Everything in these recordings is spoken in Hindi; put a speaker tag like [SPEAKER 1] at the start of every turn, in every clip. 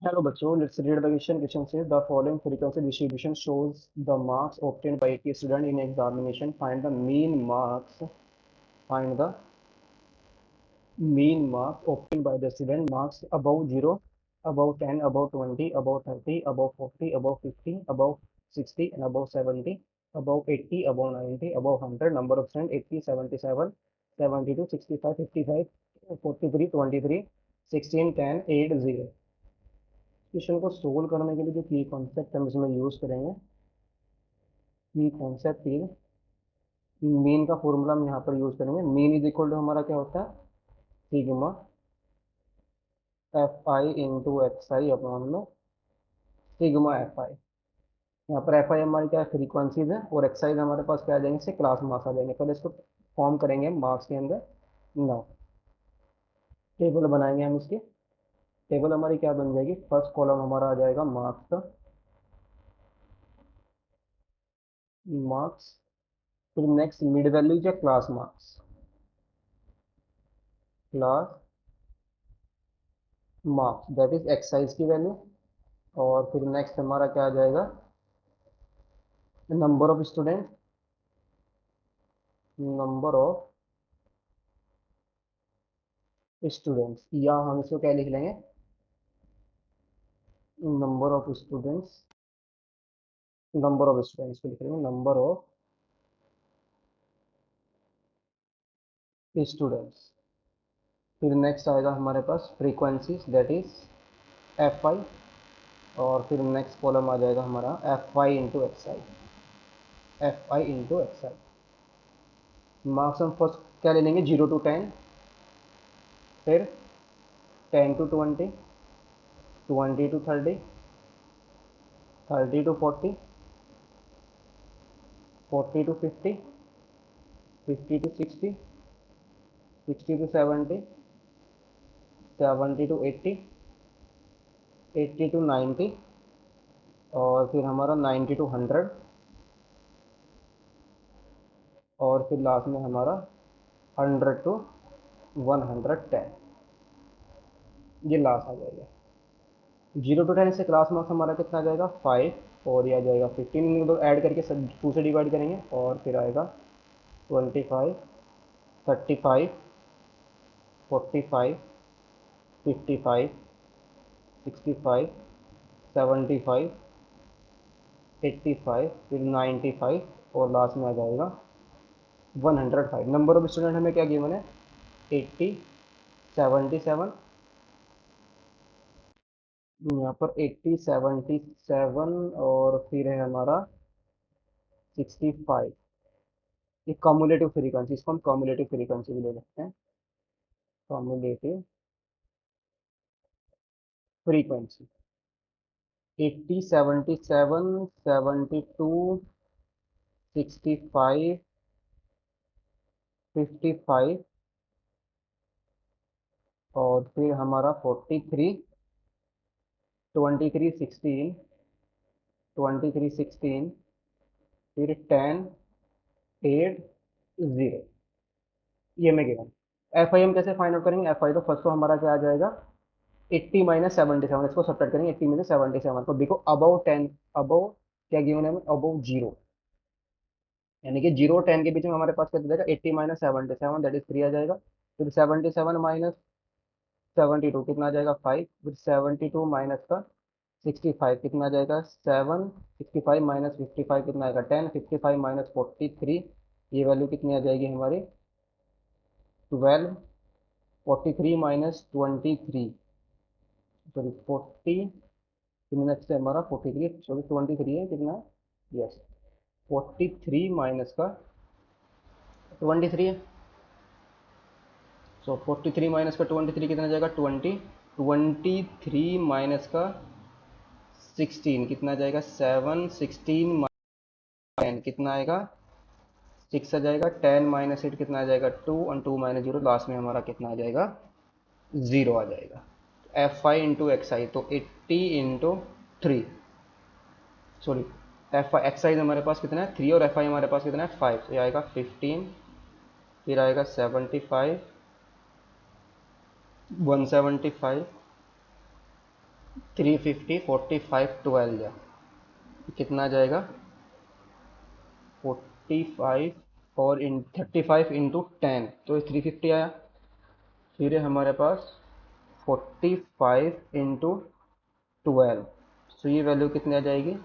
[SPEAKER 1] Hello बच्चों, let's read the question. Question says the following frequency distribution shows the marks obtained by a student in examination. Find the mean marks. Find the mean marks obtained by the student. Marks above 0, above 10, above 20, above 30, above 40, above 50, above 60, and above 70, above 80, above 90, above 100. Number of students 80, 77, 72, 65, 55, 43, 23, 16, 10, 8, 0. Question को सोल्व करने के लिए जो की कॉन्सेप्ट हम इसमें यूज करेंगे, की कॉन्सेप्ट इज मीन का फॉर्मूला हम यहाँ पर यूज करेंगे। मीन इज इक्वल टू हमारा क्या होता है, sigma F I into X I upon में सिग्मा एफ आई। यहाँ पर एफ आई हमारी क्या फ्रीक्वेंसीज है और एक्स आई हमारे पास क्या आ जाएंगे, इससे क्लास मार्क्स आ जाएंगे। पहले इसको फॉर्म करेंगे मार्क्स के अंदर। नाउ टेबल बनाएंगे हम इसकी। टेबल हमारी क्या बन जाएगी, फर्स्ट कॉलम हमारा आ जाएगा मार्क्स का, मार्क्स। फिर नेक्स्ट मिड वैल्यू या class marks, class marks that is exercise की वैल्यू। और फिर नेक्स्ट हमारा क्या आ जाएगा, number of student, number of students, या हम इसको क्या लिख लेंगे, number of students, number of students को लिख लेंगे नंबर ऑफ स्टूडेंट्स। फिर नेक्स्ट आएगा हमारे पास frequencies that is F I. और फिर नेक्स्ट कॉलम आ जाएगा हमारा F I into X I, F I into X I. Marks हम फर्स्ट क्या ले लेंगे, 0 to 10, फिर 10 to 20, 20 to 30, 30 to 40, 40 to 50, 50 to 60, 60 to 70, 70 to 80, 80 to 90, और फिर हमारा 90 to 100, और फिर लास्ट में हमारा 100 to 110। ये लास्ट आ जाएगा। 0 to 10 से क्लास मार्क्स हमारा कितना आ जाएगा, 5, और ये आ जाएगा 15। इन दो ऐड करके सब 2 से डिवाइड करेंगे, और फिर आएगा 25, 35, 45, 55, 65, 75, 85, फिर 95, और लास्ट में आ जाएगा 105। नंबर ऑफ स्टूडेंट हमें क्या गिवन है, 80, 77, यहाँ पर 80, 77, और फिर है हमारा 65। ये कॉमुलेटिव फ्रीक्वेंसी, इसको हम कॉमुलेटिव फ्रीक्वेंसी भी ले सकते हैं, कॉमुलेटिव फ्रीक्वेंसी। 80, 77, 72, 65, 55, और फिर हमारा 43, 23, 16, 23, 16, फिर 10, 8, 0। ये मैं गिवन। एफ आई हम कैसे फाइंड आउट करेंगे, एफ आई तो फर्स्ट तो हमारा क्या आ जाएगा, 80 माइनस 77, इसको सब्ट्रैक्ट करेंगे 80 में से 77 को। देखो अबव 10, अबव क्या गिवन है, अबव 0, यानी कि 0 और 10 के बीच में हमारे पास क्या जाएगा, 80 माइनस 77 दैट इज 3 आ जाएगा। फिर 77 माइनस 72 कितना आ जाएगा, 5। फिर 72 माइनस का 65 कितना आ जाएगा, 7। 65 माइनस 55 कितना आएगा, 10। 55 माइनस 43, ये वैल्यू कितनी आ जाएगी हमारी, 12। 43 माइनस 23, सॉरी 40, नेक्स्ट है हमारा 43, सॉरी 23 है कितना, यस 43 माइनस का 23 है। सो 43 माइनस का 23 कितना जाएगा, 20। 23 माइनस का 16 कितना जाएगा, 7। 16 10 कितना आएगा, 6 आ जाएगा। 10 माइनस 8 कितना आ जाएगा, 2, और 2 माइनस 0, लास्ट में हमारा कितना आ जाएगा, 0 आ जाएगा। F I into X I, तो 80 into 3, sorry F I X I हमारे पास कितना है, 3, और एफ आई हमारे पास कितना है, 5। ये आएगा 15, फिर आएगा 75, 175, 350 45 12 जा कितना आ जाएगा 45 और इन 35 इंटू 10 तो 350 आया। फिर है हमारे पास 45 इंटू 12 तो ये वैल्यू कितनी आ जाएगी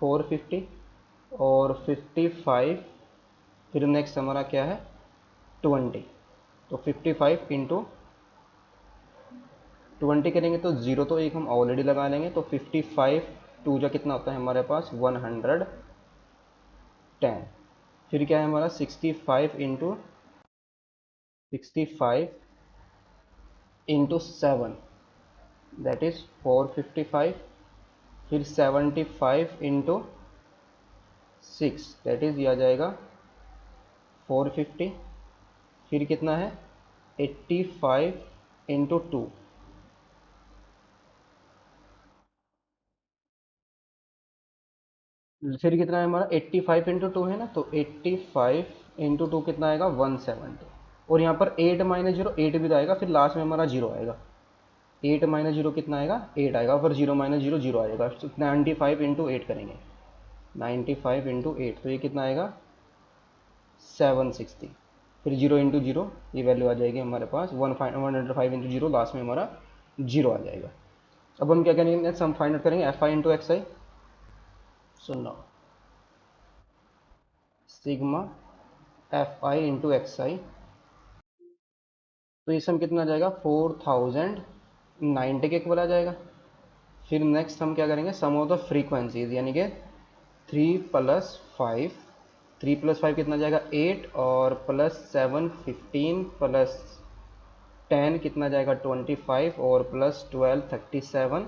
[SPEAKER 1] 450 और 55 फिर नेक्स्ट हमारा क्या है 20 तो 55 इंटू 20 करेंगे तो ज़ीरो तो एक हम ऑलरेडी लगा लेंगे तो 55 टू जा कितना होता है हमारे पास 110। फिर क्या है हमारा 65 इंटू 7 दैट इज़ 455। फिर 75 इंटू 6 दैट इज़ ये आ जाएगा 450। फिर कितना है 85 इंटू 2 फिर कितना है हमारा 85 इंटू 2 है ना तो 85 इंटू 2 कितना आएगा 170। और यहाँ पर 8 माइनस जीरो 8 भी तो आएगा फिर लास्ट में हमारा जीरो आएगा 8 माइनस जीरो कितना आएगा 8 आएगा फिर जीरो माइनस जीरो जीरो आएगा 95 इंटू 8 करेंगे 95 इंटू 8 तो ये कितना आएगा 760। फिर जीरो इंटू जीरो ये वैल्यू आ जाएगी हमारे पास 105 इंटू जीरो लास्ट में हमारा जीरो आ जाएगा। अब हम क्या करेंगे हम फाइंड आउट करेंगे F I into X I. सुनो sigma F I into X I तो ये सम कितना आ जाएगा 4090 के इक्वल आ जाएगा। फिर नेक्स्ट हम क्या करेंगे सम ऑफ द फ्रीक्वेंसीज यानी कि 3 + 5 3 + 5 कितना जाएगा 8 और +7 15 +10 कितना जाएगा 25 और +12 37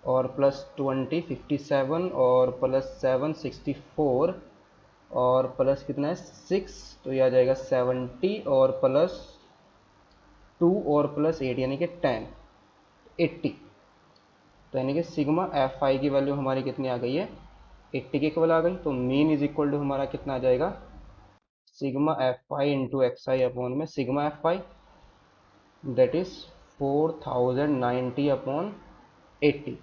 [SPEAKER 1] और +20 57 और +7 64 और प्लस कितना है 6 तो ये आ जाएगा 70 और +2 और +8 यानी कि 10 80। तो यानी कि सिग्मा एफ आई की वैल्यू हमारी कितनी आ गई है 80 के इक्वल आ गई। तो मीन इज इक्वल टू हमारा कितना आ जाएगा sigma F I into X I upon में sigma F I that is 4090 upon 80।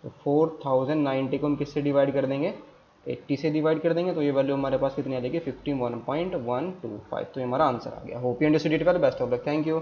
[SPEAKER 1] तो 4090 को हम किससे डिवाइड कर देंगे 80 से डिवाइड कर देंगे तो ये वैल्यू हमारे पास कितनी आ जाएगी 51.125। तो ये हमारा आंसर आ गया। Hope you understood it well best of luck thank you.